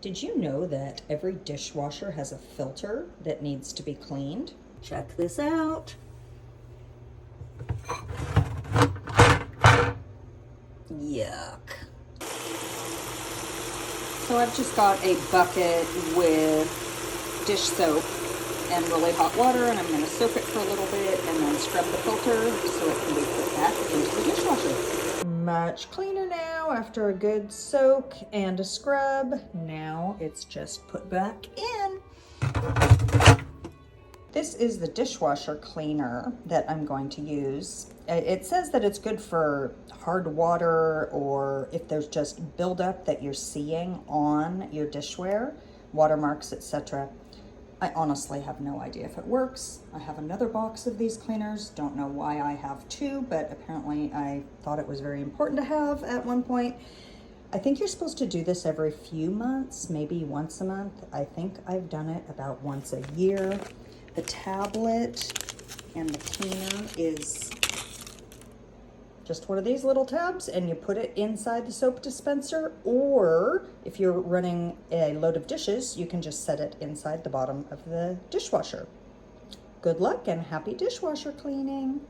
Did you know that every dishwasher has a filter that needs to be cleaned? Check this out. Yuck. So I've just got a bucket with dish soap and really hot water, and I'm going to soak it for a little bit and then scrub the filter so it can be put back into the dishwasher. Much cleaner now after a good soak and a scrub. Now it's just put back in. This is the dishwasher cleaner that I'm going to use. It says that it's good for hard water or if there's just buildup that you're seeing on your dishware, watermarks, etc. I honestly have no idea if it works. I have another box of these cleaners. Don't know why I have two, but apparently I thought it was very important to have at one point. I think you're supposed to do this every few months, maybe once a month. I think I've done it about once a year. The tablet and the cleaner is just one of these little tabs, and you put it inside the soap dispenser, or if you're running a load of dishes, you can just set it inside the bottom of the dishwasher. Good luck and happy dishwasher cleaning.